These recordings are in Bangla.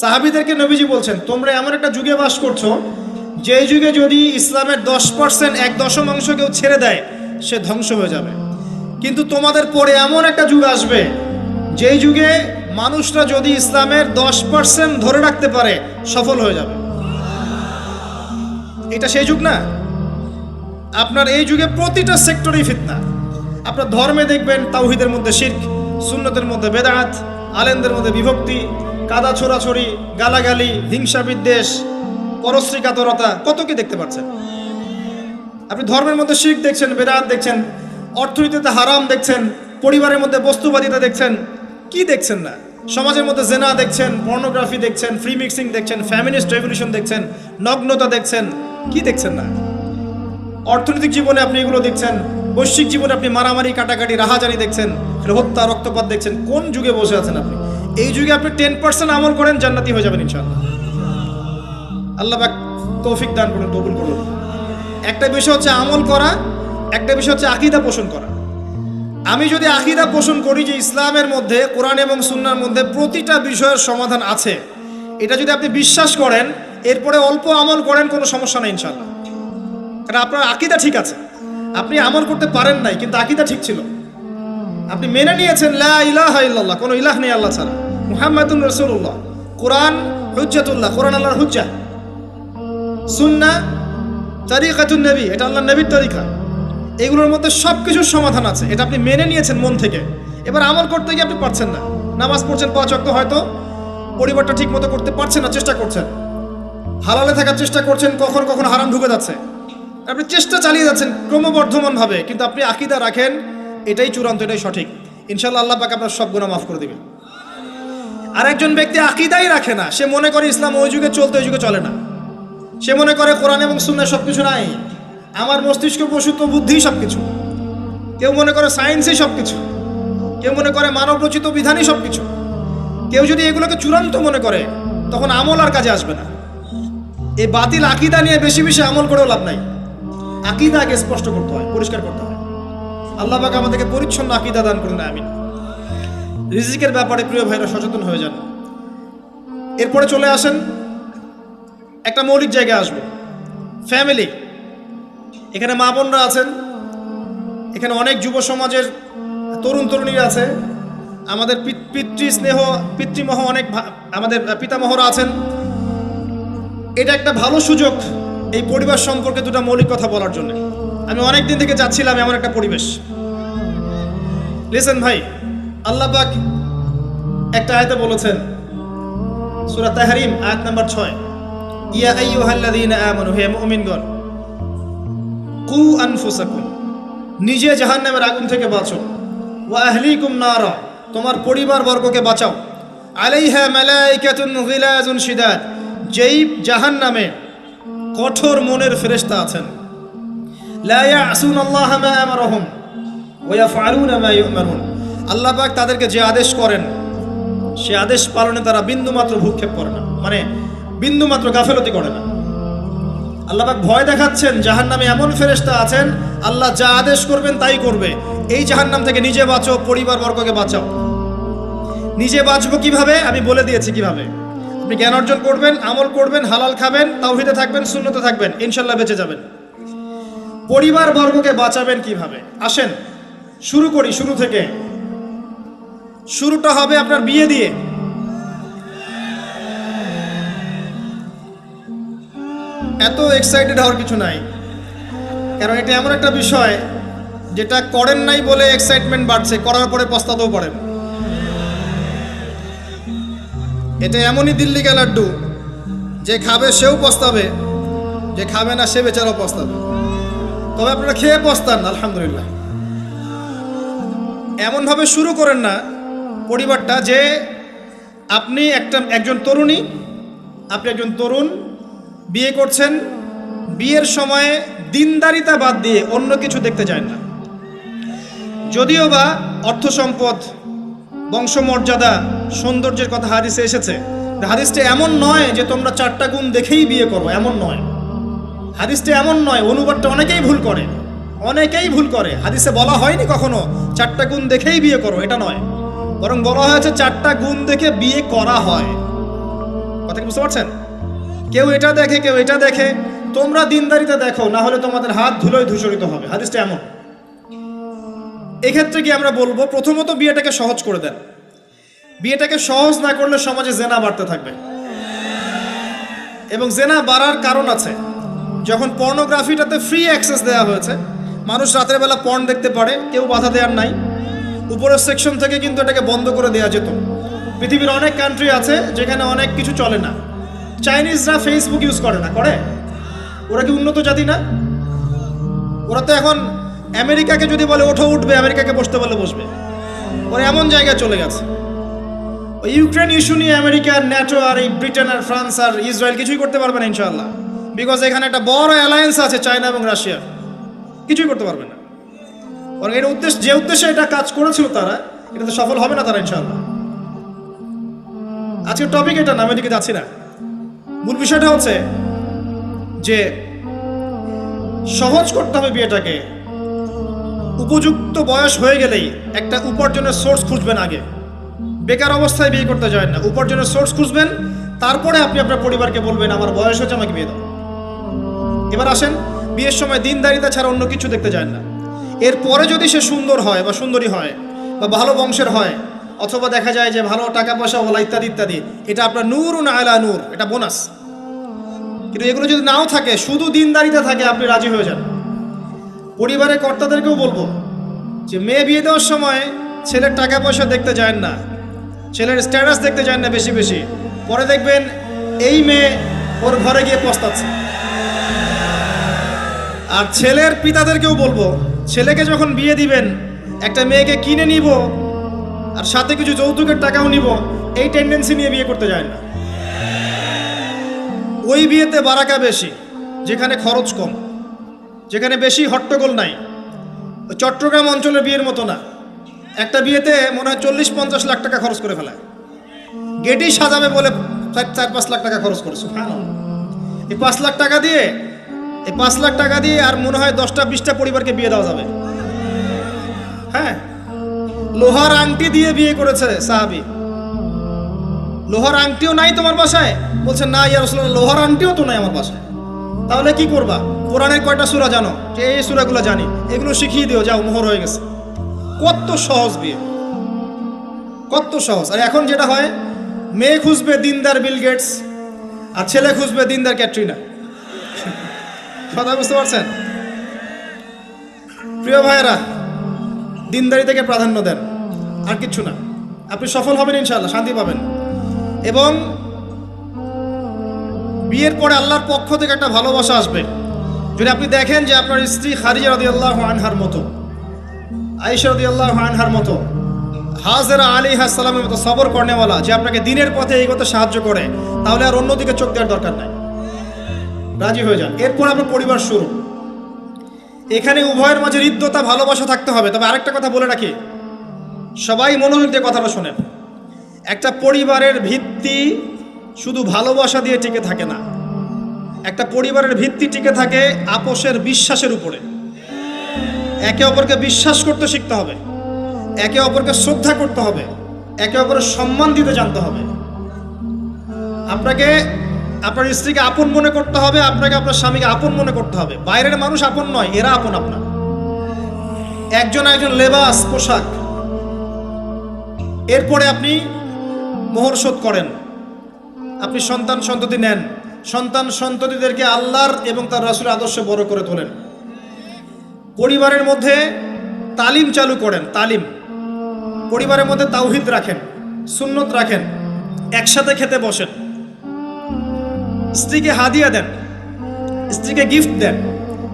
সাহাবীদেরকে নবীজি বলছেন, তোমরা এমন একটা যুগে বাস করছো যে যুগে যদি ইসলামের 10% 1/10 কেউ ছেড়ে দেয় সে ধ্বংস হয়ে যাবে। কিন্তু তোমাদের পরে এমন একটা যুগ আসবে যেই যুগে মানুষরা যদি ইসলামের 10% ধরে রাখতে পারে সফল হয়ে যাবে। এটা সেই যুগ না? আপনার এই যুগে প্রতিটা সেক্টরেই ফিতনা। আপনার ধর্মে দেখবেন তাওহীদের মধ্যে শিরক, সুন্নতের মধ্যে বেদাত, আলেমদের মধ্যে বিভক্তি, কাদা ছোড়াছড়ি, গালাগালি, হিংসা বিদ্বেষ, পরশ্রী কাতরতা, কত কি দেখতে পাচ্ছেন। আপনি ধর্মের মধ্যে শিরক দেখছেন, বেদাত দেখছেন, অর্থনীতিতে হারাম দেখছেন, পরিবারের মধ্যে বস্তুবাদিতা দেখছেন, কি দেখছেন না? সমাজের মধ্যে জেনা দেখছেন, পর্নোগ্রাফি দেখছেন, ফ্রি মিক্সিং দেখছেন, ফ্যামিনিস্ট রেভলিউশন দেখছেন, নগ্নতা দেখছেন, কি দেখছেন না? অর্থনৈতিক জীবনে আপনি এগুলো দেখছেন, বৈশ্বিক জীবনে আপনি মারামারি, কাটাকাটি, রাহাজানি দেখছেন, হত্যা, রক্তপাত দেখছেন। কোন যুগে বসে আছেন আপনি? এই যুগে আপনি 10% আমল করেন, জান্নাতি হয়ে যাবেন ইনশাআল্লাহ। আল্লাহ পাক তৌফিক দান করুন, কবুল করুন। একটা বিষয় হচ্ছে আমল করা, একটা বিষয় হচ্ছে আকীদা পোষণ করা। আমি যদি আকীদা পোষণ করি যে ইসলামের মধ্যে, কোরআন এবং সুন্নাহর মধ্যে প্রতিটা বিষয়ের সমাধান আছে, এটা যদি আপনি বিশ্বাস করেন, এরপরে অল্প আমল করেন, কোনো সমস্যা নেই ইনশাআল্লাহ। কারণ আপনার আকীদা ঠিক আছে। আপনি আমল করতে পারেন নাই, কিন্তু আকীদা ঠিক ছিল। আপনি মেনে নিয়েছেন লা ইলাহা ইল্লাল্লাহ, কোনো ইলাহ নেই আল্লাহ ছাড়া, মুহাম্মাদুর রাসূলুল্লাহ, কোরআন হুজ্জাতুল্লাহ, কোরআন আল্লাহর হুজ্জা, সুন্নাহ তরিকাতুন নবী, এটা আল্লাহর নবীর তরিকা। এগুলোর মধ্যে সব কিছুর সমাধান আছে, এটা আপনি মেনে নিয়েছেন মন থেকে। এবার আমল করতে গিয়ে আপনি পারছেন না। নামাজ পড়ছেন 5 ওয়াক্ত, হয়তো পরিবারটা ঠিক মতো করতে পারছেন না, চেষ্টা করছেন, হালালে থাকার চেষ্টা করছেন, কখনো কখনো হারাম ঢুকে যাচ্ছে, আপনি চেষ্টা চালিয়ে যাচ্ছেন ক্রমবর্ধমানভাবে, কিন্তু আপনি আকীদা রাখেন এটাই চূড়ান্ত, এটাই সঠিক, ইনশাআল্লাহ আল্লাহ পাক আপনার সব গুনাহ মাফ করে দিবেন। আর একজন ব্যক্তি আকীদাই রাখে না, সে মনে করে ইসলাম ওই যুগে চলতে, ওই যুগে চলে না। সে মনে করে কোরআন এবং সুন্নাহ সব কিছু নাই, আমার মস্তিষ্ক প্রসূত বুদ্ধি সব কিছু। কেউ মনে করে সায়েন্সই সব কিছু, কেউ মনে করে মানব রচিত বিধানই সব কিছু। কেউ যদি এগুলোকে চূড়ান্ত মনে করে, তখন আমল আর কাজে আসবে না। এই বাতিল আকীদা নিয়ে বেশি বেশি আমল করেও লাভ নাই। আকীদা আগে স্পষ্ট করতে হয়, পরিষ্কার করতে হয়। আল্লাহ পাক আমাদেরকে পরিচ্ছন্ন আকীদা দান করুন, আমিন। রিজিকের ব্যাপারে প্রিয় ভাইরা সচেতন হয়ে যান। এরপরে চলে আসেন একটা মৌলিক জায়গায় আসবো, ফ্যামিলি। এখানে মা বোনরা আছেন, এখানে অনেক যুব সমাজের তরুণ তরুণীরা আছে, আমাদের পিতৃস্নেহ পিতৃমহ অনেক আমাদের পিতামহরা আছেন। এটা একটা ভালো সুযোগ এই পরিবার সম্পর্কে দুটো মৌলিক কথা বলার জন্য। আমি অনেক দিন থেকে যাচ্ছিলাম এমন একটা পরিবেশ। লিসেন ভাই, আল্লাহ পাক একটা আয়াতে বলেছেন, সূরা তাহরিম আয়াত নাম্বার 6, ইয়া আইয়ুহাল্লাযীনা আমানু, হে মুমিনগণ, কু আনফুসাকুম, নিজে জাহান্নামের আগুন থেকে বাঁচো, ওয়া আহলিকুম নারা, তোমার পরিবার বর্গকে বাঁচাও, আলাইহা মালাইকাতুন গিলাজুন শিদাদ, যেই জাহান্নামে কঠোর মনের ফেরেশতা আছেন, লা ইয়াসুনাল্লাহা মা আমারহুম ওয়া ইয়াফআলুনা মা ইউমারুন, আল্লাহ পাক তাদেরকে যে আদেশ করেন সে আদেশ পালনে তারা বিন্দুমাত্র ভূক্ষেপ করে না, মানে বিন্দুমাত্র গাফেলতি করে না। আল্লাহ পাক ভয় দেখাচ্ছেন জাহান্নামে এমন ফেরেশতা আছেন, আল্লাহ যা আদেশ করবেন তাই করবে। এই জাহান্নাম থেকে নিজে বাঁচো, পরিবার বর্গকে বাঁচাও। নিজে বাঁচবো কিভাবে? আমি বলে দিয়েছি কিভাবে। আপনি জ্ঞান অর্জন করবেন, আমল করবেন, হালাল খাবেন, তাওহীদে থাকবেন, সুন্নতে থাকবেন, ইনশাআল্লাহ বেঁচে যাবেন। পরিবার বর্গকে বাঁচাবেন কিভাবে? আসেন শুরু করি, শুরু থেকে। শুরুটা হবে আপনার বিয়ে দিয়ে। এত এক্সাইটেড হওয়ার কিছু নাই, কারণ এটা এমন একটা বিষয় যেটা করেন নাই বলে এক্সাইটমেন্ট বাড়ছে, করার পরে পস্তাতেও পারেন। এটা এমনই দিল্লি কা লাড্ডু, যে খাবে সেও পস্তাবে, যে খাবে না সে বেচারাও পস্তাবে। তবে আপনারা খেয়ে পস্তান, আলহামদুলিল্লাহ। এমনভাবে শুরু করেন না পরিবারটা যে আপনি একজন তরুণী, আপনি একজন তরুণ, বিয়ে করছেন, বিয়ের সময়ে দিনদারিতা বাদ দিয়ে অন্য কিছু দেখতে চান না। যদিও বা অর্থ সম্পদ, বংশমর্যাদা, সৌন্দর্যের কথা হাদিসে এসেছে, হাদিসটা এমন নয় যে তোমরা 4টা গুণ দেখেই বিয়ে করো, এমন নয়। হাদিসটা এমন নয়, অনুবাদটা অনেকেই ভুল করে, অনেকেই ভুল করে। হাদিসে বলা হয়নি কখনো 4টা গুণ দেখেই বিয়ে করো, এটা নয়। বরং বলা হয়েছে 4টা গুণ দেখে বিয়ে করা হয়। কথা কি বুঝতে পারছেন? কেউ এটা দেখে, কেউ এটা দেখে। তোমরা দিনদারিতা দেখো, না হলে তোমাদের হাত ধুলোয় ধূসরিত হবে। হাদিসটা এমন। এক্ষেত্রে কি আমরা বলবো, প্রথমত বিয়েটাকে সহজ করে দেন। বিয়েটাকে সহজ না করলে সমাজে জেনা বাড়তে থাকবে, এবং জেনা বাড়ার কারণ আছে। যখন পর্নোগ্রাফিটাতে ফ্রি অ্যাক্সেস দেওয়া হয়েছে, মানুষ রাতের বেলা পর্ন দেখতে পারে, কেউ বাধা দেওয়ার নাই। উপরের সেকশন থেকে কিন্তু এটাকে বন্ধ করে দেওয়া যেত। পৃথিবীর অনেক কান্ট্রি আছে যেখানে অনেক কিছু চলে না। চাইনিজরা ফেসবুক ইউজ করে না, করে? ওরা কি উন্নত জাতি না? ওরা তো এখন আমেরিকাকে যদি বলে ওঠো উঠবে, আমেরিকাকে বসতে বলে বসবে। ওরা এমন জায়গায় চলে গেছে। ওই ইউক্রেন ইস্যু নিয়ে আমেরিকা আর ন্যাটো আর এই ব্রিটেন আর ফ্রান্স আর ইসরায়েল কিছুই করতে পারবে না ইনশাআল্লাহ, বিকজ এখানে একটা বড় অ্যালায়েন্স আছে চায়না এবং রাশিয়ার। কিছুই করতে পারবে না। বরং এর উদ্দেশ্য, যে উদ্দেশ্যে এটা কাজ করেছিল তারা, এটাতে সফল হবে না তারা ইনশাআল্লাহ। আজকের টপিক এটা না, আমি এদিকে যাচ্ছি না। মূল বিষয়টা হচ্ছে যে সহজ করতে হবে বিয়েটাকে। উপযুক্ত বয়স হয়ে গেলেই একটা উপার্জনের সোর্স খুঁজবেন। আগে বেকার অবস্থায় বিয়ে করতে যায় না, উপার্জনের সোর্স খুঁজবেন। তারপরে আপনি আপনার পরিবারকে বলবেন আমার বয়স হচ্ছে, আমাকে বিয়ে দাও। এবার আসেন, বিয়ের সময় দিনদারিতা ছাড়া অন্য কিছু দেখতে যায় না। এরপরে যদি সে সুন্দর হয় বা সুন্দরী হয় বা ভালো বংশের হয়, অথবা দেখা যায় যে ভালো টাকা পয়সা ওলা ইত্যাদি ইত্যাদি, এটা আপনার নূরুন আলা নূর, এটা বোনাস। কিন্তু এগুলো যদি নাও থাকে, শুধু দিনদারিতা থাকে, আপনি রাজি হয়ে যান। পরিবারের কর্তাদেরকেও বলবো যে মেয়ে বিয়ে দেওয়ার সময় ছেলের টাকা পয়সা দেখতে যায় না, ছেলের স্ট্যাটাস দেখতে যায় না বেশি বেশি। পরে দেখবেন এই মেয়ে ওর ঘরে গিয়ে পস্তাচ্ছে। আর ছেলের পিতাদেরকেও বলবো, ছেলেকে যখন বিয়ে দিবেন, একটা মেয়েকে কিনে নিব আর সাথে কিছু যৌতুকের টাকাও নিব, এই টেন্ডেন্সি নিয়ে বিয়ে করতে যায় না। ওই বিয়েতে বারাকা বেশি, যেখানে খরচ কম, যেখানে বেশি হট্টগোল নাই। চট্টগ্রাম অঞ্চলের বিয়ের মতো না। একটা বিয়েতে মনে হয় 40-50 লাখ টাকা খরচ করে ফেলায়। গেটই সাজাবে বলে 4-5 লাখ টাকা খরচ করেছে। এই 5 লাখ টাকা দিয়ে, এই 5 লাখ টাকা দিয়ে আর মনে হয় 10টা-20টা পরিবারকে বিয়ে দেওয়া যাবে। হ্যাঁ, লোহার আংটি দিয়ে বিয়ে করেছে সাহাবী। লোহার আংটিও নাই তোমার বাসায়? বলছে না ইয়া রাসূলুল্লাহ, লোহার আংটিও তো নাই আমার বাসায়। তাহলে কি করবা? কোরআনের কয়টা সূরা জানো? যে এই সূরাগুলো জানি, এগুলো শিখিয়ে দিও, যাও, মোহর হয়ে গেছে। কত সহজ বিয়ে, কত সহজ। আর এখন যেটা হয়, মেয়ে খুঁজবে দিনদার বিল গেটস, আর ছেলে খুঁজবে দিনদার ক্যাটরিনা। কথা বুঝতে পারছেন? প্রিয় ভাইয়েরা, দিনদারি থেকে প্রাধান্য দেন, আর কিচ্ছু না। আপনি সফল হবেন ইনশাআল্লাহ, শান্তি পাবেন। এবং বিয়ের পরে আল্লাহর পক্ষ থেকে একটা ভালোবাসা আসবে। যদি আপনি দেখেন যে আপনার স্ত্রী খাদিজা রাদিয়াল্লাহু আনহার মতো, আয়েশা রাদিয়াল্লাহু আনহার মতো, হাজেরা আলাইহিস সালামের মতো সবর করেনেওয়ালা, যে আপনাকে দিনের পথে এগোতে সাহায্য করে, তাহলে আর অন্যদিকে চোখ দেওয়ার দরকার নাই। রাজি হয়ে যান। এরপর আপনার পরিবার শুরু। এখানে উভয়ের মাঝে হৃদ্যতা, ভালোবাসা থাকতে হবে। তবে আরেকটা কথা বলে রাখি, সবাই মনোযোগ দিয়ে কথাটা শোনেন। একটা পরিবারের ভিত্তি শুধু ভালোবাসা দিয়ে টিকে থাকে না। একটা পরিবারের ভিত্তি টিকে থাকে আপোষের বিশ্বাসের উপরে। একে অপরকে বিশ্বাস করতে শিখতে হবে, একে অপরকে শ্রদ্ধা করতে হবে, একে অপরের সম্মান দিতে জানতে হবে। আপনাকে আপনার স্ত্রীকে আপন মনে করতে হবে, আপনাকে আপনার স্বামীকে আপন মনে করতে হবে। বাইরের মানুষ আপন নয়, এরা আপন আপনার। একজন একজন লেবাস, পোশাক। এরপরে আপনি মোহর শোধ করেন, আপনি সন্তান সন্ততি নেন, সন্তান সন্ততিদেরকে আল্লাহর এবং তার রাসূলের আদর্শে বড় করে তোলেন। পরিবারের মধ্যে তালিম চালু করেন, তালিম। পরিবারের মধ্যে তাওহীদ রাখেন, সুন্নত রাখেন, একসাথে খেতে বসেন। স্ত্রীকে হাদিয়া দেন, স্ত্রীকে গিফট দেন,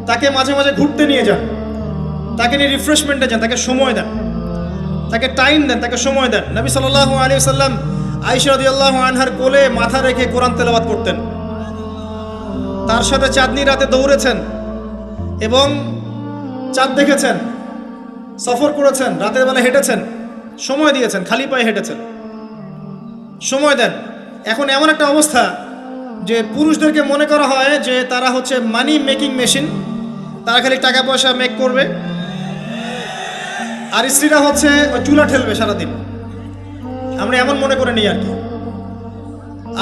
তাকে মাঝে মাঝে ঘুরতে নিয়ে যান, তাকে নিয়ে রিফ্রেশমেন্টে যান, তাকে সময় দেন, তাকে টাইম দেন, তাকে সময় দেন। নবী সাল্লাল্লাহু আলাইহি ওয়াসাল্লাম আয়েশা রাদিয়াল্লাহু আনহার কোলে মাথা রেখে কোরআন তেলাওয়াত করতেন। তার সাথে চাঁদনি রাতে দৌড়েছেন এবং চাঁদ দেখেছেন, সফর করেছেন, রাতের বেলা হেঁটেছেন, সময় দিয়েছেন, খালি পায়ে হেঁটেছেন। সময় দেন। এখন এমন একটা অবস্থা যে পুরুষদেরকে মনে করা হয় যে তারা হচ্ছে মানি মেকিং মেশিন, তারা খালি টাকা পয়সা মেক করবে, আর স্ত্রীরা হচ্ছে চুলা ঠেলবে সারাদিন। আমরা এমন মনে করে নিই আর কি।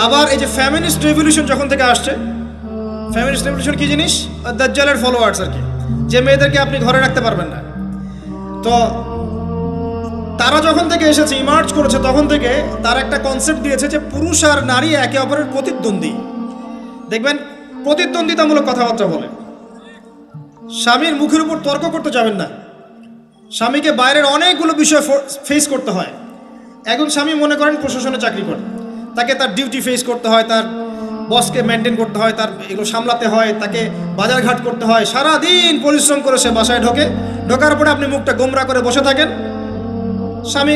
আবার এই যে ফ্যামিনিস্ট রেভলিউশন যখন থেকে আসছে, ফ্যামিনিস্ট রেভলিউশন কি জিনিস? দাজ্জালের ফলোয়ার্স আর কি, যে মেয়েদেরকে আপনি ঘরে রাখতে পারবেন না। তো তারা যখন থেকে এসেছে, ইমার্জ করেছে, তখন থেকে তারা একটা কনসেপ্ট দিয়েছে যে পুরুষ আর নারী একে অপরের প্রতিদ্বন্দ্বী। দেখবেন প্রতিদ্বন্দ্বিতামূলক কথাবার্তা বলে। স্বামীর মুখের উপর তর্ক করতে যাবেন না। স্বামীকে বাইরের অনেকগুলো বিষয় ফেস করতে হয়। একজন স্বামী মনে করেন প্রশাসনে চাকরি করে, তাকে তার ডিউটি ফেস করতে হয়, তার বসকে মেনটেন করতে হয়, তার এগুলো সামলাতে হয়, তাকে বাজারঘাট করতে হয়, সারাদিন পরিশ্রম করে সে বাসায় ঢোকার পরে আপনি মুখটা গোমরা করে বসে থাকেন। স্বামী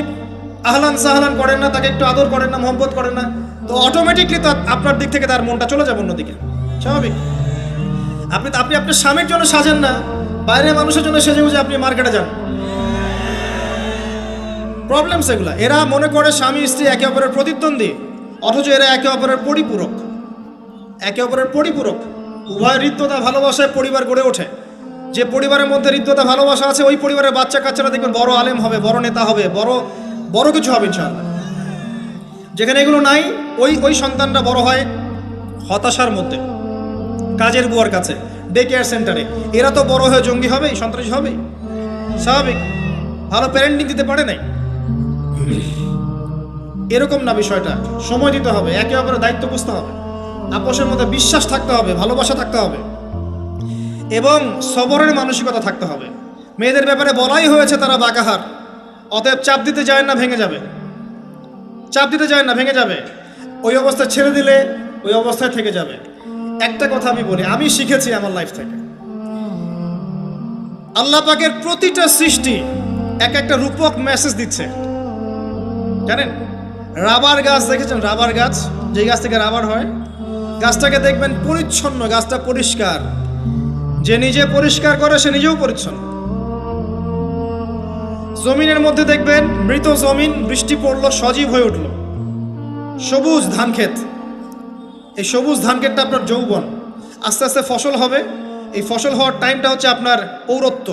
আহলান সাহলান করেন না, তাকে একটু আদর করেন না, মহব্বত করেন না, তো অটোমেটিকলি তো আপনার দিক থেকে তার মনটা চলে যাবে অন্যদিকে। স্বাভাবিক। আপনি আপনার স্বামীর জন্য সাজেন না, বাইরের মানুষের জন্য সেজে বুঝে আপনি মার্কেটে যান। প্রবলেম সেগুলা। এরা মনে করে স্বামী স্ত্রী একে অপরের প্রতিদ্বন্দ্বী, অথচ এরা একে অপরের পরিপূরক। একে অপরের পরিপূরক। উভয় হৃদ্যতা ভালোবাসায় পরিবার গড়ে ওঠে। যে পরিবারের মধ্যে হৃদ্যতা ভালোবাসা আছে, ওই পরিবারের বাচ্চা কাচ্চারা দেখবেন বড় আলেম হবে, বড় নেতা হবে, বড় কিছু হবে ইনশাআল্লাহ। যেখানে এগুলো নাই, ওই সন্তানরা বড় হয় হতাশার মধ্যে, কাজের বুয়ার কাছে, ডে কেয়ার সেন্টারে। এরা তো বড় হয়ে জঙ্গি হবেই, সন্ত্রাসী হবেই, স্বাভাবিক। ভালো প্যারেন্টিং দিতে পারে নাই। এরকম না বিষয়টা। সময় দিতে হবে, একে অপরের দায়িত্ব বুঝতে হবে, আপোষের মধ্যে বিশ্বাস থাকতে হবে, ভালোবাসা থাকতে হবে এবং সবরের মানসিকতা থাকতে হবে। মেয়েদের ব্যাপারে বলাই হয়েছে তারা বাঁকাহার, অতএব চাপ দিতে যায় না, ভেঙে যাবে। চাপ দিতে যায় না, ভেঙে যাবে। ওই অবস্থায় ছেড়ে দিলে ওই অবস্থায় থেকে যাবে। একটা কথা আমি বলি, আমি শিখেছি আমার লাইফ থেকে, আল্লাহ পাকের প্রতিটা সৃষ্টি এক একটা রূপক মেসেজ দিচ্ছে। জানেন, রাবার গাছ দেখেছেন? রাবার গাছ, যে গাছ থেকে রাবার হয়, গাছটাকে দেখবেন পরিচ্ছন্ন, গাছটা পরিষ্কার। যে নিজে পরিষ্কার করে সে নিজেও পরিচ্ছন্ন। জমিনের মধ্যে দেখবেন মৃত জমিন, বৃষ্টি পড়লো, সজীব হয়ে উঠলো, সবুজ ধান ক্ষেত। এই সবুজ ধান ক্ষেতটা আপনার যৌবন, আস্তে আস্তে ফসল হবে। এই ফসল হওয়ার টাইমটা হচ্ছে আপনার পৌরত্ব।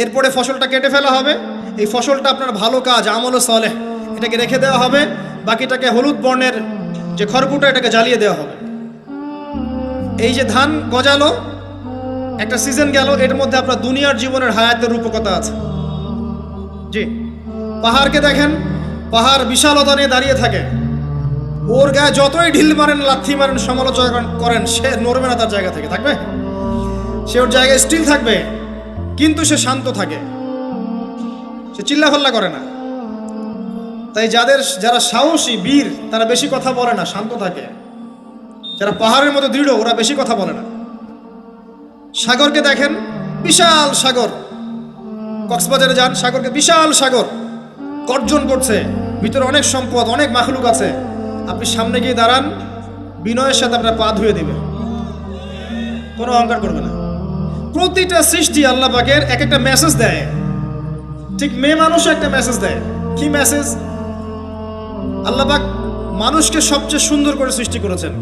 এরপরে ফসলটা কেটে ফেলা হবে। এই ফসলটা আপনার ভালো কাজ, আমল সালেহ, এটাকে রেখে দেওয়া হবে। বাকিটাকে হলুদ বর্ণের যে খড়কুটা, এটাকে জ্বালিয়ে দেওয়া হবে। এই যে ধান গজালো, একটা সিজন গেল, এর মধ্যে আপনার দুনিয়ার জীবনের হায়াতের রূপকতা আছে। জি, পাহাড়কে দেখেন, পাহাড় বিশালতা নিয়ে দাঁড়িয়ে থাকে। ওর গায়ে যতই ঢিল মারেন, লাথি মারেন, সমালোচনা করেন, সে নড়বে না তার জায়গা থেকে। থাকবে, সে ওর জায়গায় স্টিল থাকবে, কিন্তু সে শান্ত থাকে, সে চিল্লাফাল্লা করে না। তাই যারা সাহসী বীর, তারা বেশি কথা বলে না, শান্ত থাকে। যারা পাহাড়ের মতো দৃঢ়, ওরা বেশি কথা বলে না। সাগরকে দেখেন, বিশাল সাগর, কক্সবাজারে যান, সাগরকে বিশাল সাগর গর্জন করছে, ভিতরে অনেক সম্পদ, অনেক মাখলুক আছে। আপনি সামনে গিয়ে দাঁড়ান, বিনয়ের সাথে আপনার পা ধুয়ে দেবে, কোনো অহংকার করবে না। প্রতিটা সৃষ্টি আল্লাহ পাকের এক একটা মেসেজ দেয়। ঠিক মেয়ে মানুষও একটা মেসেজ দেয়। কি মেসেজ? আল্লাহ পাক মানুষকে সবচেয়ে সুন্দর করে সৃষ্টি করেছেন,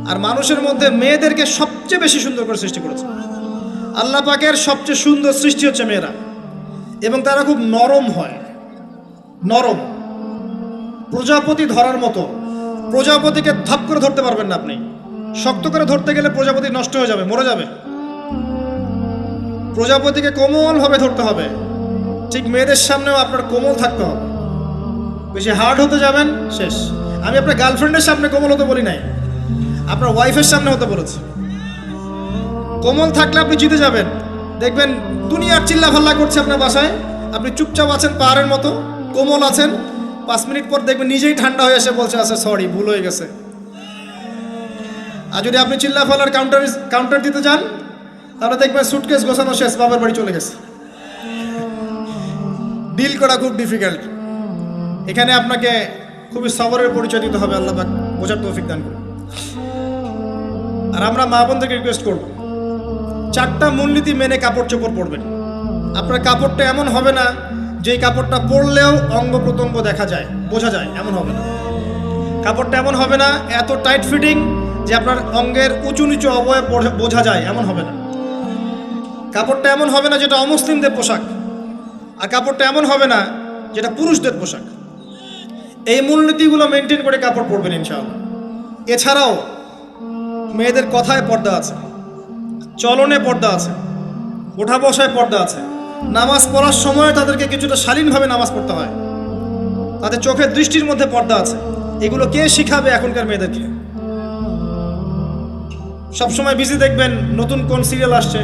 আর মানুষের মধ্যে মেয়েদেরকে সবচেয়ে বেশি সুন্দর করে সৃষ্টি করেছেন। আল্লাহ পাকের সবচেয়ে সুন্দর সৃষ্টি হচ্ছে মেয়েরা, এবং তারা খুব নরম হয়, নরম, প্রজাপতি ধরার মতো। প্রজাপতিকে ধাপ করে ধরতে পারবেন না আপনি। শক্ত করে ধরতে গেলে প্রজাপতি নষ্ট হয়ে যাবে, মরে যাবে। প্রজাপতিকে কোমলভাবে ধরতে হবে। ঠিক মেয়েদের সামনেও আপনার কোমল থাকতে হবে। বেশি হার্ড হতে যাবেন, শেষ। আমি আপনার গার্লফ্রেন্ডের সামনে কোমল হতে বলি নাই, আপনার ওয়াইফের সামনে হতে বলেছি। কোমল থাকলে আপনি জিতে যাবেন। দেখবেন দুনিয়ার চিল্লাফাল্লা করছে আপনার বাসায়, আপনি চুপচাপ আছেন পাহাড়ের মতো, কোমল আছেন। 5 মিনিট পর দেখবেন নিজেই ঠান্ডা হয়ে এসে বলছে, আচ্ছা সরি, ভুল হয়ে গেছে। আর যদি আপনি চিল্লাফাল্লার কাউন্টার দিতে যান, তাহলে দেখবেন সুটকেস গোছানো শেষ, বাবার বাড়ি চলে গেছে। ডিল করা খুব ডিফিকাল্ট। এখানে আপনাকে খুবই সবরের পরিচয় দিতে হবে। আল্লাহ পাক বোঝার তৌফিক দান করুন। আর আমরা মা বোনদেরকে রিকোয়েস্ট করব, 4টা মূলনীতি মেনে কাপড় চোপড় পরবেন। আপনার কাপড়টা এমন হবে না যেই কাপড়টা পরলেও অঙ্গ প্রত্যঙ্গ দেখা যায়, বোঝা যায়, এমন হবে না। কাপড়টা এমন হবে না এত টাইট ফিটিং যে আপনার অঙ্গের উঁচু নিচু অবয়ব বোঝা যায়, এমন হবে না। কাপড়টা এমন হবে না যেটা অমুসলিমদের পোশাক, আর কাপড়টা এমন হবে না যেটা পুরুষদের পোশাক। এই মূলনীতিগুলো মেনটেন করে কাপড় পরবেন ইনশাআল্লাহ। এছাড়াও মেয়েদের কথায় পর্দা আছে, চলনে পর্দা আছে, ওঠা বসায় পর্দা আছে, নামাজ পড়ার সময় তাদেরকে কিছুটা শালীনভাবে নামাজ পড়তে হয়, তাদের চোখের দৃষ্টির মধ্যে পর্দা আছে। এগুলো কে শিখাবে এখনকার মেয়েদেরকে? সবসময় বিজি দেখবেন, নতুন কোন সিরিয়াল আসছে,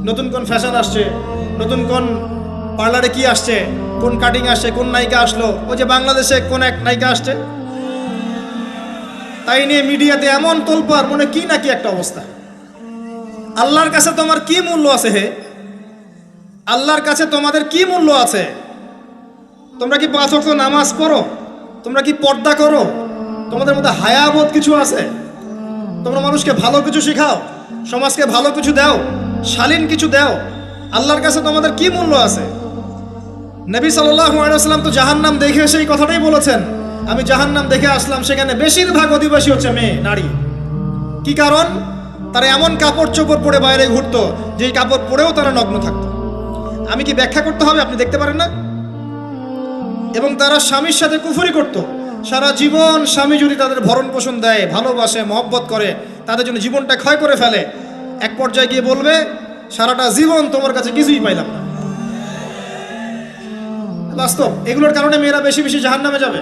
নতুন কোন ফ্যাশন আসছে, নতুন কোন পার্লারে কি আসছে, কোন কাটিং আসছে, কোন নায়িকা আসলো, ওই যে বাংলাদেশে কোন এক নায়িকা আসছে, তাই নিয়ে মিডিয়াতে এমন তোলপাড়, মনে কি না কি একটা অবস্থা। আল্লাহর কাছে তোমার কি মূল্য আছে হে? আল্লাহর কাছে তোমাদের কি মূল্য আছে? তোমরা কি 5 ওয়াক্ত নামাজ পড়ো? তোমরা কি পর্দা করো? তোমাদের মধ্যে হায়াবোধ কিছু আছে? তোমরা মানুষকে ভালো কিছু শেখাও, সমাজকে ভালো কিছু দাও, শালীন কিছু দাও। আল্লাহর কাছে তোমাদের কি মূল্য আছে? নবী সাল্লাল্লাহু আলাইহি ওয়াসাল্লাম তো জাহান্নাম দেখে এসে এই কথাটাই বলেছেন, আমি জাহান্নাম দেখে আসলাম, সেখানে বেশিরভাগ অধিবাসী হচ্ছে মেয়ে, নারী। কি কারণ? তারা এমন কাপড় চোপড় পরে বাইরে ঘুরতো, যেই কাপড় পরেও তারা নগ্ন থাকতো। আমি কি ব্যাখ্যা করতে হবে? আপনি দেখতে পারেন না? এবং তারা স্বামীর সাথে কুফরি করত। সারা জীবন স্বামী যদি তাদের ভরণ পোষণ দেয়, ভালোবাসে, মহব্বত করে, তাদের জন্য জীবনটা ক্ষয় করে ফেলে, এক পর্যায়ে গিয়ে বলবে সারাটা জীবন তোমার কাছে কিছুই পাইলাম না। বাস্তব। এগুলোর কারণে মেয়েরা বেশি বেশি জাহান্নামে যাবে,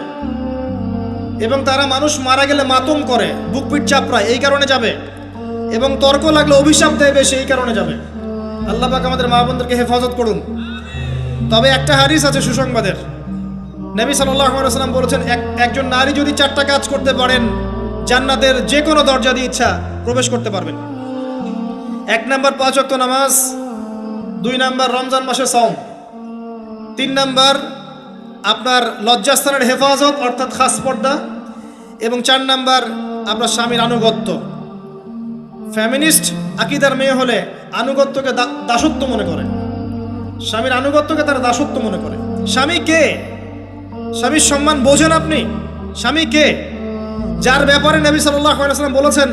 এবং তারা মানুষ মারা গেলে মাতম করে, বুক পিঠ চাপড়ায়, এই কারণে যাবে, এবং তর্ক লাগলে অভিশাপ দেয় বেশি, এই কারণে যাবে। আল্লাহ পাক আমাদের মা বোনদেরকে হেফাজত করুন। তবে একটা হাদিস আছে সুসংবাদের, নবী সাল্লাল্লাহু আলাইহি ওয়াসাল্লাম বলেছেন, একজন নারী যদি 4টা কাজ করতে পারেন, জান্নাতের যে কোনো দরজা দিয়ে ইচ্ছা প্রবেশ করতে পারবেন। 1 নাম্বার 5 ওয়াক্ত নামাজ, 2 নাম্বার রমজান মাসে সওম, 3 নাম্বার আপনার লজ্জাস্থানের হেফাজত অর্থাৎ খাস পর্দা, এবং 4 নাম্বার আপনার স্বামীর আনুগত্য। ফ্যামিনিস্ট আকীদার মেয়ে হলে আনুগত্যকে দাসত্ব মনে করে, স্বামীর আনুগত্যকে তারা দাসত্ব মনে করে। স্বামী কে? স্বামীর সম্মান বোঝেন আপনি? স্বামী কে? যার ব্যাপারে নবী সাল্লাল্লাহু আলাইহি ওয়াসাল্লাম বলেছেন,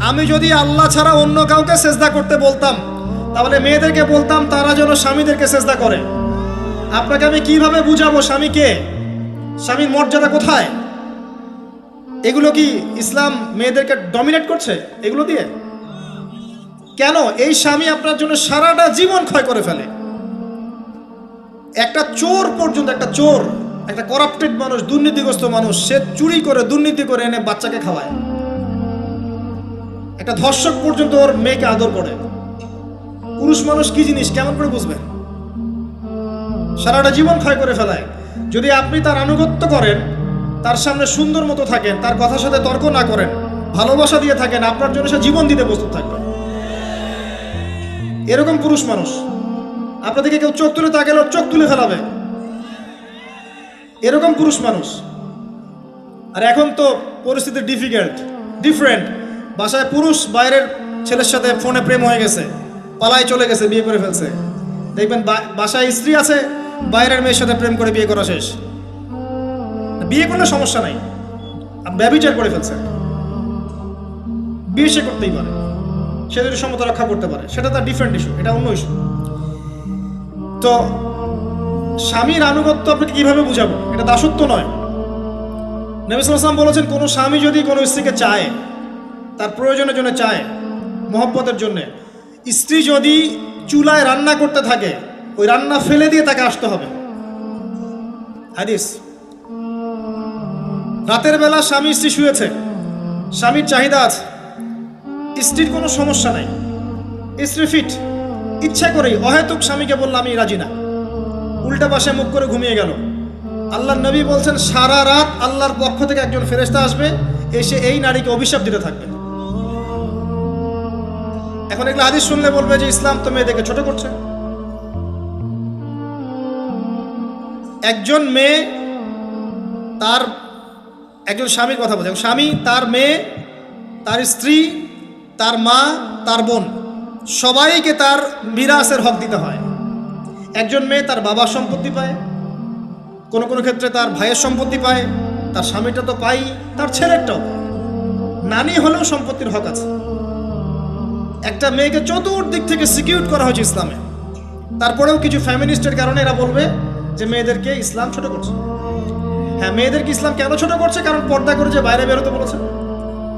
আমি যদি আল্লাহ ছাড়া অন্য কাউকে সেজদা করতে বলতাম, তাহলে মেয়েদেরকে বলতাম তারা যেন স্বামীদেরকে সেজদা করে। আপনাকে আমি কিভাবে বুঝাবো স্বামী কে, স্বামীর মর্যাদা কোথায়? এগুলো কি ইসলাম মেয়েদেরকে ডমিনেট করছে এগুলো দিয়ে? কেন? এই স্বামী আপনার জন্য সারাটা জীবন ক্ষয় করে ফেলে। একটা চোর পর্যন্ত, একটা চোর, একটা করাপ্টেড মানুষ, দুর্নীতিগ্রস্ত মানুষ, সে চুরি করে, দুর্নীতি করে এনে বাচ্চাকে খাওয়ায়। একটা ধর্ষক পর্যন্ত ওর মেয়েকে আদর করে। পুরুষ মানুষ কি জিনিস কেমন করে বুঝবেন? সারাটা জীবন ক্ষয় করে ফেলায়। যদি আপনি তার আনুগত্য করেন, তার সামনে সুন্দর মতো থাকেন, তার কথার সাথে তর্ক না করেন, ভালোবাসা দিয়ে থাকেন, আপনার জন্য সে জীবন দিতে প্রস্তুত থাকবে। এরকম পুরুষ মানুষ। আপনাদেরকে কেউ চোখ তুলে তাকালে চোখ তুলে ফেলাবে, এরকম পুরুষ মানুষ। আর এখন তো পরিস্থিতি ডিফারেন্ট। বাসায় পুরুষ বাইরের ছেলের সাথে ফোনে প্রেম হয়ে গেছে, পালায় চলে গেছে, বিয়ে করে ফেলছে। দেখবেন বাসায় স্ত্রী আছে, বাইরের মেয়ের সাথে প্রেম করে বিয়ে করা শেষ। বিয়ে করলে সমস্যা নাই, ব্যভিচার করে ফেলছে। বিয়ে সে করতেই পারে, সে যদি সমতা রক্ষা করতে পারে, সেটা তার ডিফারেন্ট ইস্যু, এটা অন্য ইস্যু। তো স্বামীর আনুগত্য আপনাকে কিভাবে বুঝাবো? এটা দাসত্ব নয়। নবী সাল্লাল্লাহু আলাইহি ওয়াসাল্লাম বলেছেন, কোনো স্বামী যদি কোনো স্ত্রীকে চায়, তার প্রয়োজনের জন্য চায়, মহব্বতের জন্য, স্ত্রী যদি চুলায় রান্না করতে থাকে, ওই রান্না ফেলে দিয়ে তাকে আসতে হবে। হাদিস। রাতের বেলা স্বামী স্ত্রী শুয়েছে, স্বামীর চাহিদা আছে, স্ত্রীর কোনো সমস্যা নাই, স্ত্রী ফিট, ইচ্ছা করেই অহেতুক স্বামীকে বলল আমি রাজি না, উল্টা পাশে মুখ করে ঘুমিয়ে গেল। আল্লাহর নবী বলছেন, সারা রাত আল্লাহর পক্ষ থেকে একজন ফেরেশতা আসবে, এসে এই নারীকে অভিশাপ দিতে থাকবে। এখন এগুলো হাদিস শুনলে বলবে যে ইসলাম তো মেয়েদেরকে ছোট করছে। একজন মেয়ে তার একজন স্বামীর কথা বলছে, স্বামী তার মেয়ে, তার স্ত্রী, তার মা, তার বোন, সবাইকে তার মিরাসের হক দিতে হয়। একজন মেয়ে তার বাবার সম্পত্তি পায়, কোনো কোনো ক্ষেত্রে তার ভাইয়ের সম্পত্তি পায়, তার স্বামীটা তো পাই, তার ছেলেরটাও, নানি হলেও সম্পত্তির হক আছে। একটা মেয়েকে চতুর্দিক থেকে সিকিউর করা হয়েছে ইসলামে। তারপরেও কিছু ফ্যামিনিস্টের কারণে এরা বলবে যে মেয়েদেরকে ইসলাম ছোট করছে। হ্যাঁ, মেয়েদেরকে ইসলাম কেন ছোট করছে? কারণ পর্দা করে যে বাইরে বেরোতে বলেছে,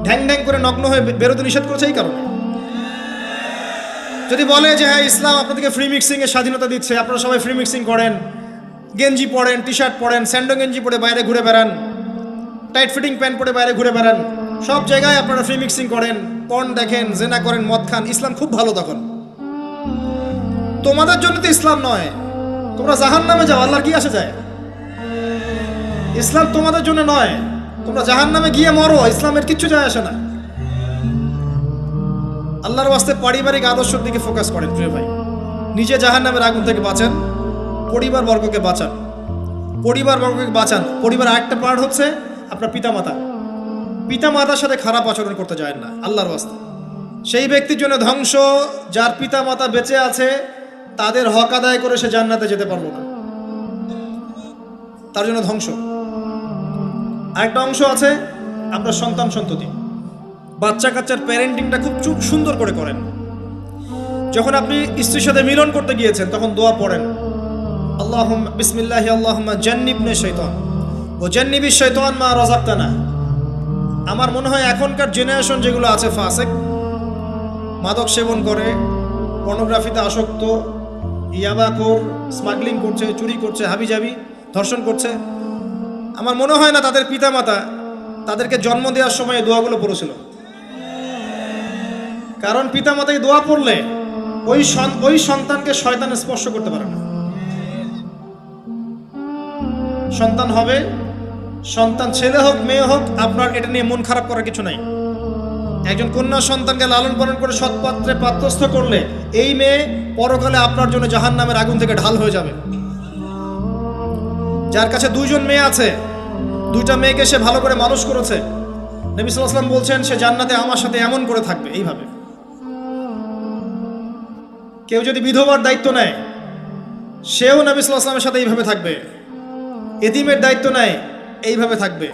ঢ্যাং ঢ্যাং করে নগ্ন হয়ে বেরোতে নিষেধ করেছে এই কারণে। যদি বলে যে হ্যাঁ ইসলাম আপনাদেরকে ফ্রি মিক্সিংয়ের স্বাধীনতা দিচ্ছে, আপনারা সবাই ফ্রি মিক্সিং করেন, গেঞ্জি পরেন, টি শার্ট পরেন, স্যান্ডো গেঞ্জি পরে বাইরে ঘুরে বেড়ান, টাইট ফিটিং প্যান্ট পরে বাইরে ঘুরে বেড়ান, সব জায়গায় আপনারা ফ্রি মিক্সিং করেন, পর্ন দেখেন, জেনা করেন, মদ খান, ইসলাম খুব ভালো। তখন তোমাদের জন্য তো ইসলাম নয়, তোমরা জাহান্নামে যাও, আল্লাহর কি আসে যায়? ইসলাম তোমাদের জন্য নয়, তোমরা জাহান্নামে গিয়ে মরো, ইসলামের কিচ্ছু যায় আসে না। আল্লাহর ওয়াস্তে পারিবারিক আদর্শের দিকে ফোকাস করেন প্রিয় ভাই। নিজে জাহান্নামের আগুন থেকে বাঁচান, পরিবার বর্গকে বাঁচান, পরিবার আরেকটা পার্ট হচ্ছে আপনার পিতামাতা। পিতামাতার সাথে খারাপ আচরণ করতে যায় না আল্লাহর ওয়াস্তে। সেই ব্যক্তির জন্য ধ্বংস যার পিতামাতা বেঁচে আছে, তাদের হক আদায় করে সে জান্নাতে যেতে পারলো না, তার জন্য ধ্বংস। আরেকটা অংশ আছে আপনার সন্তান সন্ততি। বাচ্চা কাচ্চার প্যারেন্টিংটা খুব সুন্দর করে করেন। যখন আপনি স্ত্রীর সাথে মিলন করতে গিয়েছেন তখন দোয়া পড়েন, আল্লাহুম্মা বিসমিল্লাহি আল্লাহুম্মা জান্নিবনা শাইতান ওয়া জান্নিবিশ শাইতান মা রাযাকতানা। আমার মনে হয় এখনকার জেনারেশন যেগুলো আছে ফাসেক, মাদক সেবন করে, পর্নোগ্রাফিতে আসক্ত, ইয়াবাখোর, স্মাগলিং করছে, চুরি করছে, হাবিজাবি, ধর্ষণ করছে, আমার মনে হয় না তাদের পিতামাতা তাদেরকে জন্ম দেওয়ার সময় দোয়াগুলো পড়েছিল। কারণ পিতামাতাকে দোয়া পড়লে ওই সন্তানকে শয়তান স্পর্শ করতে পারে না। সন্তান হবে, সন্তান ছেলে হোক মেয়ে হোক, আপনার এটা নিয়ে মন খারাপ করার কিছু নাই। একজন কন্যা সন্তানকে লালন পালন করে সৎপাত্রে পাত্রস্থ করলে এই মেয়ে পরকালে আপনার জন্য জাহান্নামের আগুন থেকে ঢাল হয়ে যাবে। যার কাছে 2জন মেয়ে আছে, 2টা মেয়েকে সে ভালো করে মানুষ করেছে, নবী সাল্লাল্লাহু আলাইহি ওয়াসাল্লাম বলছেন সে জান্নাতে আমার সাথে এমন করে থাকবে। এইভাবে কেউ যদি বিধবার দায়িত্ব নেয়, সেও নবী সাল্লাল্লাহু আলাইহি ওয়াসাল্লামের সাথে এইভাবে থাকবে। এতিমের দায়িত্ব নেয়, এইভাবে থাকবে।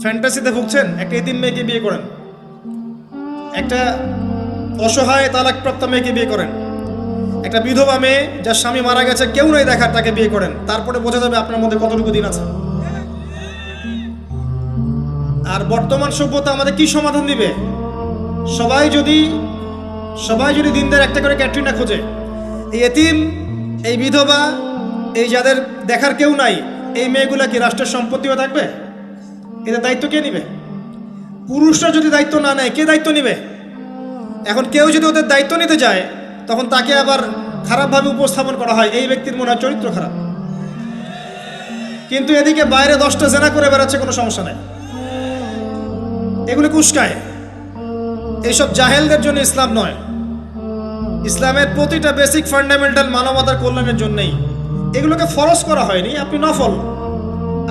ফ্যান্টাসিতে ভুগছেন, একটা এতিম মেয়েকে বিয়ে করেন, একটা অসহায় তালাকপ্রাপ্ত মেয়েকে বিয়ে করেন, একটা বিধবা মেয়ে যার স্বামী মারা গেছে, কেউ নাই দেখার, তাকে বিয়ে করেন, তারপরে বোঝা যাবে আপনার মধ্যে কতটুকু দিন আছে। আর বর্তমান সভ্যতা আমাদের কি সমাধান দিবে? সবাই যদি দিনদার একটা করে ক্যাটরিনা খোঁজে, এই এতিম, এই বিধবা, এই যাদের দেখার কেউ নাই, এই মেয়েগুলা কি রাষ্ট্রের সম্পত্তিও থাকবে? এদের দায়িত্ব কে নিবে? পুরুষরা যদি দায়িত্ব না নেয়, কে দায়িত্ব নিবে? এখন কেউ যদি ওদের দায়িত্ব নিতে যায়, তখন তাকে আবার খারাপভাবে উপস্থাপন করা হয়, এই ব্যক্তির মনে হয় চরিত্র খারাপ। কিন্তু এদিকে বাইরে 10টা জেনা করে বেড়াচ্ছে, কোনো সমস্যা নাই, এগুলো কুস্কায়। এইসব জাহেলদের জন্য ইসলাম নয়। ইসলামের প্রতিটা বেসিক ফান্ডামেন্টাল মানবতার কল্যাণের জন্যই। এগুলোকে ফরজ করা হয়নি, আপনি নফল,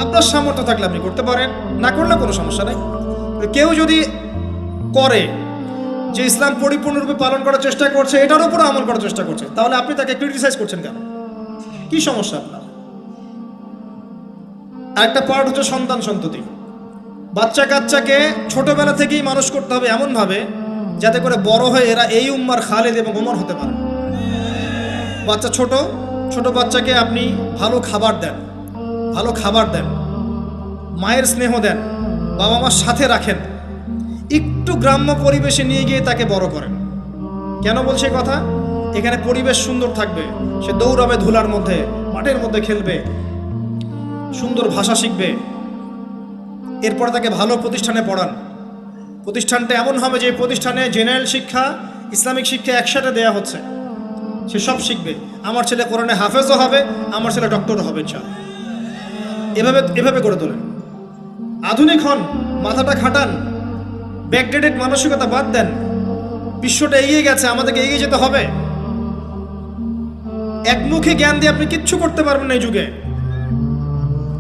আপনার সামর্থ্য থাকলে আপনি করতে পারেন, না করলে কোনো সমস্যা নেই। কেউ যদি করে যে ইসলাম পরিপূর্ণরূপে পালন করার চেষ্টা করছে, এটার উপরে আমল করার চেষ্টা করছে, তাহলে আপনি তাকে ক্রিটিসাইজ করছেন কেন? কি সমস্যা আপনার? আরেকটা পার্ট হচ্ছে সন্তান সন্ততি। বাচ্চা কাচ্চাকে ছোটবেলা থেকেই মানুষ করতে হবে এমনভাবে যাতে করে বড় হয়ে এরা এই উম্মার খালেদ এবং ওমর হতে পারে। বাচ্চা ছোট বাচ্চাকে আপনি ভালো খাবার দেন, মায়ের স্নেহ দেন, বাবা মার সাথে রাখেন, একটু গ্রাম্য পরিবেশে নিয়ে গিয়ে তাকে বড় করেন। কেন বলছে কথা? এখানে পরিবেশ সুন্দর থাকবে, সে দৌড়াবে ধুলার মধ্যে, মাঠের মধ্যে খেলবে, সুন্দর ভাষা শিখবে। এরপরে তাকে ভালো প্রতিষ্ঠানে পড়ান। প্রতিষ্ঠানটা এমন হবে যে প্রতিষ্ঠানে জেনারেল শিক্ষা, ইসলামিক শিক্ষা একসাথে দেয়া হচ্ছে, সে সব শিখবে। আমার ছেলে কোরআনে হাফেজও হবে, আমার ছেলে ডক্টরও হবে ইনশাআল্লাহ। এভাবে করে তোলেন। আধুনিক হন, মাথাটা খাটান, ব্যাকডেটেড মানসিকতা বাদ দেন। বিশ্বটা এগিয়ে গেছে, আমাদেরকে এগিয়ে যেতে হবে। একমুখী জ্ঞান দিয়ে আপনি কিচ্ছু করতে পারবেন না এই যুগে।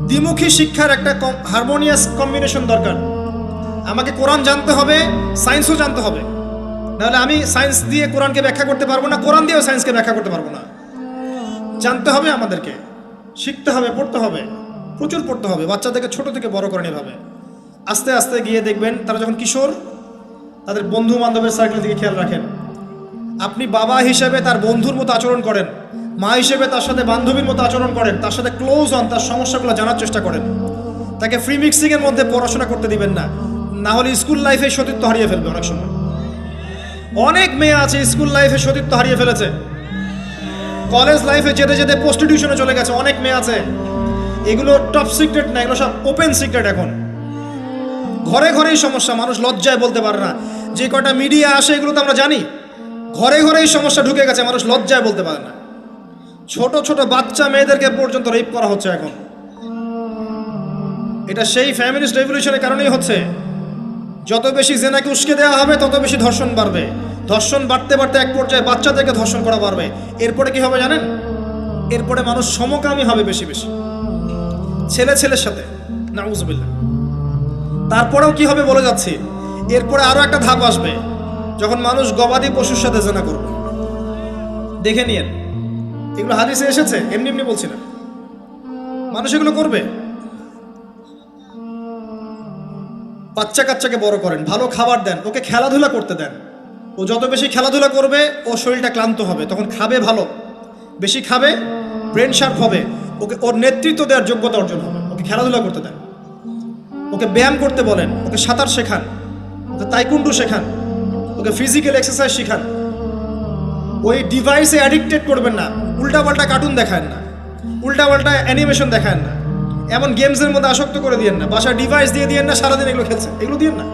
দ্বিমুখী শিক্ষার একটা হারমোনিয়াস কম্বিনেশন দরকার। আমাকে কোরআন জানতে হবে, সায়েন্সও জানতে হবে, নাহলে আমি সায়েন্স দিয়ে কোরআনকে ব্যাখ্যা করতে পারবো না, কোরআন দিয়েও সায়েন্সকে ব্যাখ্যা করতে পারবো না। জানতে হবে, আমাদেরকে শিখতে হবে, পড়তে হবে, প্রচুর পড়তে হবে। বাচ্চাদেরকে ছোট থেকে বড় করেন এভাবে। আস্তে আস্তে গিয়ে দেখবেন তারা যখন কিশোর, তাদের বন্ধু বান্ধবের সার্কেল দিকে খেয়াল রাখেন। আপনি বাবা হিসেবে তার বন্ধুর মতো আচরণ করেন, মা হিসেবে তার সাথে বান্ধবীর মতো আচরণ করেন, তার সাথে ক্লোজ হন, তার সমস্যাগুলো জানার চেষ্টা করেন। তাকে ফ্রি মিক্সিংয়ের মধ্যে পড়াশোনা করতে দিবেন না, না হলে স্কুল লাইফে সতীত্ব হারিয়ে ফেলবে। অনেক সময় অনেক মেয়ে আছে স্কুল লাইফে সতীত্ব হারিয়ে ফেলেছে, কলেজ লাইফে যেতে যেতে প্রস্টিটিউশনে চলে গেছে, অনেক মেয়ে আছে। এগুলো টপ সিক্রেট না, এগুলো সব ওপেন সিক্রেট। এখন ঘরে ঘরেই সমস্যা, মানুষ লজ্জায় বলতে পারে না। যে কটা মিডিয়া আসে এগুলো তো আমরা জানি, ঘরে ঘরেই সমস্যা ঢুকে গেছে, মানুষ লজ্জায় বলতে পারে না। ছোট ছোট বাচ্চা মেয়েদেরকে পর্যন্ত রেপ করা হচ্ছে এখন। এটা সেই ফ্যামিলিস্ট রেভলিউশনের কারণেই হচ্ছে। যত বেশি জেনাকে উস্কে দেওয়া হবে তত বেশি ধর্ষণ বাড়বে, ধর্ষণ বাড়তে বাড়তে এক পর্যায়ে বাচ্চাদেরকে ধর্ষণ করা বাড়বে। এরপরে কি হবে জানেন? এরপরে মানুষ সমকামী হবে বেশি বেশি, ছেলে ছেলের সাথে, নাউজুবিল্লাহ। তারপরেও কি হবে বলে যাচ্ছি, এরপরে আরো একটা ধাপ আসবে, যখন মানুষ গবাদি পশুর সাথে জেনা করবে। দেখে নিয়েন, এগুলো হাদিসে এসেছে, এমনি এমনি বলছি না, মানুষ এগুলো করবে। বাচ্চা কাচ্চাকে বড় করেন, ভালো খাবার দেন, ওকে খেলাধুলা করতে দেন। ও যত বেশি খেলাধুলা করবে ও শরীরটা ক্লান্ত হবে, তখন খাবে ভালো, বেশি খাবে, ব্রেন শার্প হবে, ওকে ওর নেতৃত্ব দেওয়ার যোগ্যতা অর্জন হবে। ওকে খেলাধুলা করতে দেন, ওকে ব্যায়াম করতে বলেন, ওকে সাঁতার শেখান, ওকে তাইকুন্ডু শেখান, ওকে ফিজিক্যাল এক্সারসাইজ শেখান। ওই ডিভাইসে অ্যাডিক্টেড করবেন না, উল্টাপাল্টা কার্টুন দেখান না, উল্টাপাল্টা অ্যানিমেশন দেখান না, এমন গেমসের মধ্যে আসক্ত করে দিয়েন না, বাসায় ডিভাইস দিয়ে দিয়েন না, সারাদিন এগুলো খেলছে, এগুলো দিয়েন না।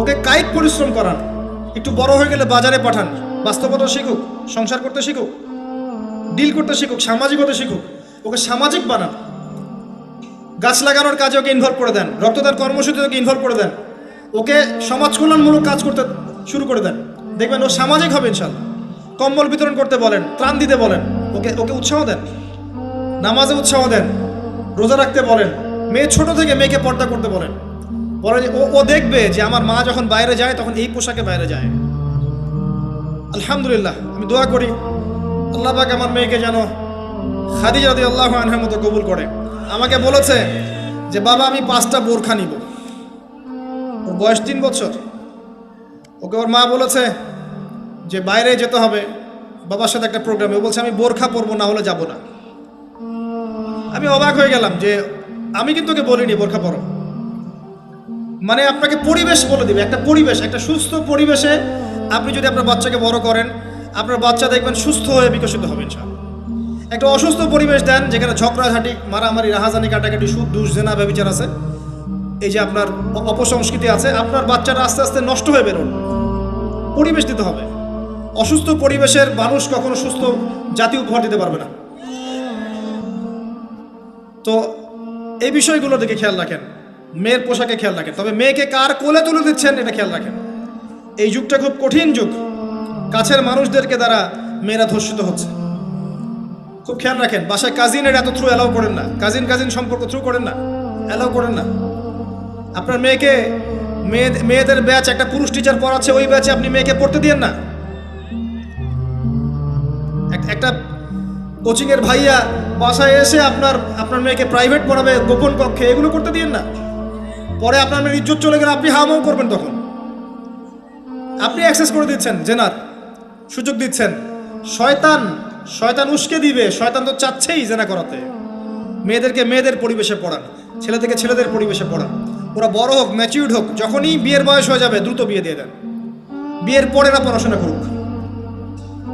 ওকে কায়িক পরিশ্রম করান, একটু বড় হয়ে গেলে বাজারে পাঠান, বাস্তবতা শিখুক, সংসার করতে শিখুক, ডিল করতে শিখুক, সামাজিকতা শিখুক, ওকে সামাজিক বানান। গাছ লাগানোর কাজে ওকে ইনভলভ করে দেন, রক্তদান কর্মসূচিতে ওকে ইনভলভ করে দেন, ওকে সমাজ কল্যাণমূলক কাজ করতে শুরু করে দেন, দেখবেন ও সামাজিক হবে ইনশাল্লাহ। কম্বল বিতরণ করতে বলেন, ত্রাণ দিতে বলেন, ওকে ওকে উৎসাহ দেন, নামাজে উৎসাহ দেন, রোজা রাখতে বলেন। মেয়ে ছোট থেকে মেয়েকে পর্দা করতে বলেন, বলে যে ও দেখবে যে আমার মা যখন বাইরে যায় তখন এই পোশাকে বাইরে যায়। আলহামদুলিল্লাহ, আমি দোয়া করি আল্লাহ পাক আমার মেয়েকে যেন খাদিজা রাদিয়াল্লাহু আনহার মতো কবুল করে। আমাকে বলেছে যে বাবা আমি 5টা বোরখা নিব, ওর বয়স 3 বছর। ওকে ওর মা বলেছে যে বাইরে যেতে হবে বাবার সাথে একটা প্রোগ্রামে, ও বলছে আমি বোরখা পরবো, না হলে যাব না। আমি অবাক হয়ে গেলাম যে আমি কিন্তু ওকে বলিনি বোরখা পরো, মানে আপনাকে পরিবেশ বলে দিবে। একটা পরিবেশ, একটা সুস্থ পরিবেশে আপনি যদি আপনার বাচ্চাকে বড় করেন, আপনার বাচ্চা দেখবেন সুস্থ হয়ে বিকশিত হবে ইনশাআল্লাহ। একটা অসুস্থ পরিবেশ দেন যেখানে ঝগড়াঝাটি, মারামারি, রাহাজানি, কাটাকাটি, সুদ, দুষ, জেনা, ব্যভিচার আছে, এই যে আপনার অপসংস্কৃতি আছে, আপনার বাচ্চাটা আস্তে আস্তে নষ্ট হয়ে বেরোন। পরিবেশ দিতে হবে। অসুস্থ পরিবেশের মানুষ কখনো সুস্থ জাতি উপহার দিতে পারবে না। তো এই বিষয়গুলো দিকে খেয়াল রাখেন, মেয়ের পোশাকে খেয়াল রাখেন, তবে মেয়েকে কার কোলে তুলে দিচ্ছেন এটা খেয়াল রাখেন। এই যুগটা খুব কঠিন যুগ, কাছের মানুষদেরকে দ্বারা মেয়েরা ধর্ষিত হচ্ছে, খুব খেয়াল রাখেন। বাসায় কাজিনের এত থ্রু অ্যালাউ করেন না, কাজিন সম্পর্ক থ্রু করেন না, অ্যালাউ করেন না। আপনার মেয়েকে মেয়েদের ব্যাচ একটা পুরুষ টিচার পড়াচ্ছে, ওই ব্যাচে আপনি মেয়েকে পড়তে দিয়েন না। একটা কোচিংয়ের ভাইয়া বাসায় এসে আপনার মেয়েকে প্রাইভেট পড়াবে গোপন কক্ষে, এগুলো করতে দিয়েন না। পরে আপনার মেয়ের ইজ্জত চলে গেলে আপনি হামাও করবেন, তখন আপনি অ্যাক্সেস করে দিচ্ছেন, জেনার সুযোগ দিচ্ছেন। শয়তান উস্কে দিবে, শয়তান তো চাচ্ছেই জেনা করাতে। মেয়েদেরকে মেয়েদের পরিবেশে পড়ান, ছেলেদেরকে ছেলেদের পরিবেশে পড়ান। ওরা বড় হোক, ম্যাচিউর্ড হোক, যখনই বিয়ের বয়স হয়ে যাবে দ্রুত বিয়ে দিয়ে দেন। বিয়ের পরে এরা পড়াশোনা করুক।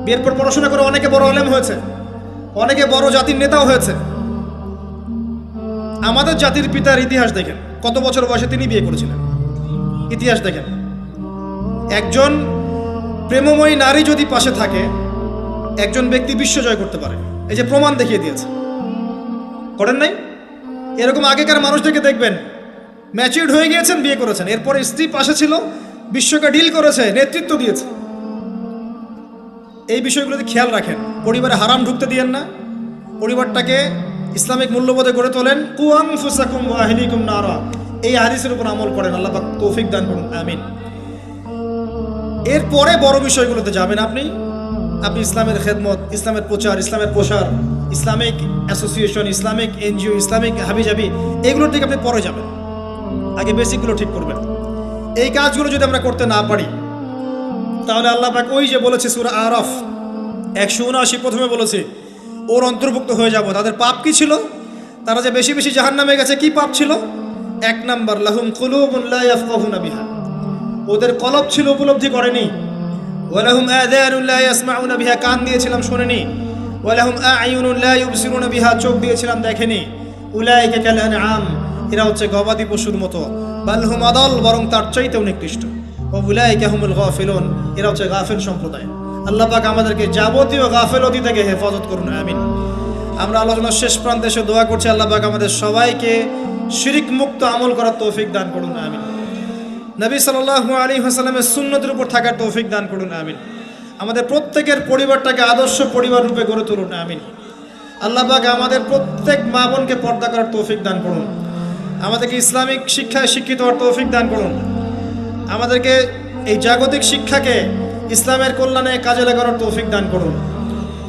বিয়ের পর পড়াশোনা করে অনেকে বড় আলেম হয়েছে, অনেকে বড় জাতির নেতাও হয়েছে। আমাদের জাতির পিতার ইতিহাস দেখেন, কত বছর বয়সে তিনি বিয়ে করেছিলেন, ইতিহাস দেখেন। একজন প্রেমময়ী নারী যদি পাশে থাকে, একজন ব্যক্তি বিশ্ব জয় করতে পারে। এই যে প্রমাণ দেখিয়ে দিয়েছে, করেন নাই? এরকম আগেকার মানুষদেরকে দেখবেন, ম্যাচিউরড হয়ে গিয়েছেন, বিয়ে করেছেন, এরপরে স্ত্রী পাশে ছিল, বিশ্বকে ডিল করেছে, নেতৃত্ব দিয়েছে। এই বিষয়গুলোতে খেয়াল রাখেন। পরিবারে হারাম ঢুকতে দিয়েন না, পরিবারটাকে ইসলামিক মূল্যবোধে গড়ে তোলেন। কু আনফুসাকুম ওয়া আহলিকুম নারা, এই হাদিসের উপর আমল করেন। আল্লাহ পাক তৌফিক দান করুন, আমিন। এরপরে বড় বিষয়গুলোতে যাবেন আপনি ইসলামের খেদমত, ইসলামের প্রচার, ইসলামের প্রসার, Islamic association, Islamic NGO, Islamic হাবিজাবি, এগুলোর দিকে আপনি পরে যাবেন। আগে বেসিকগুলো ঠিক করবেন। এই কাজগুলো যদি আমরা করতে না পারি, তাহলে আল্লাহ পাক ওই যে বলেছে সূরা আরাফ 179 প্রথমে বলেছে ওর অন্তর্ভুক্ত হয়ে যাব। তাদের পাপ কি ছিল? তারা যে বেশি বেশি জাহান্নামে গেছে, কি পাপ ছিল? 1 নাম্বার, লাহুম কুলুবুন লা ইয়াফকাহুনা বিহা, ওদের কলব ছিল, উপলব্ধি করেনি। ওয়ালাহুম আযানুন লা ইয়াসমাউনা বিহা, কান দিয়েছিলাম শোনেনি। ওয়ালাহুম আ'য়ুনুন লা ইউবসিরুনা বিহা, চোখ দিয়েছিলাম দেখেনি। উলাইকা কাল আনআম, এরা হচ্ছে গবাদি পশুর মতো। বাল হুম আদাল, বরং তার চাইতেও নিকৃষ্ট। ওয়া উলাইকা হুমুল গাফিলুন, এরা হচ্ছে গাফিল সম্প্রদায়। আল্লাহ পাক আমাদেরকে যাবতীয় গাফিলতি থেকে হেফাজত করুন, আমিন। আমরা আলোচনার শেষ প্রান্তে এসে দোয়া করছি, আল্লাহ পাক আমাদের সবাইকে শিরিক মুক্ত আমল করার তৌফিক দান করুন, আমিন। নবী সাল্লাল্লাহু আলাইহি ওয়াসাল্লামের সুন্নতের উপর থাকার তৌফিক দান করুন, আমিন। আমাদের প্রত্যেকের পরিবারটাকে আদর্শ পরিবার রূপে গড়ে তুলুন, আমিন। আল্লাহ পাক আমাদের প্রত্যেক মা বোনকে পর্দা করার তৌফিক দান করুন, আমাদেরকে ইসলামিক শিক্ষায় শিক্ষিত হওয়ার তৌফিক দান করুন, আমাদেরকে এই জাগতিক শিক্ষাকে ইসলামের কল্যাণে কাজে লাগানোর তৌফিক দান করুন।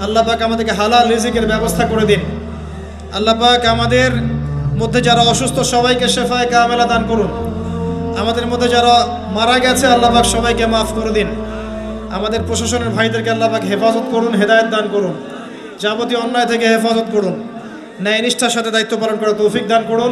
আল্লাহ পাক আমাদেরকে হালাল রিজিকের ব্যবস্থা করে দিন। আল্লাহ পাক আমাদের মধ্যে যারা অসুস্থ সবাইকে শেফায়ে কামেলা দান করুন। আমাদের মধ্যে যারা মারা গেছে আল্লাহ পাক সবাইকে মাফ করে দিন। আমাদের প্রশাসনের ভাইদেরকে আল্লাহ পাক হেফাজত করুন, হেদায়েত দান করুন, যাবতীয় অন্যায় থেকে হেফাজত করুন, ন্যায় নিষ্ঠার সাথে দায়িত্ব পালন করার তৌফিক দান করুন।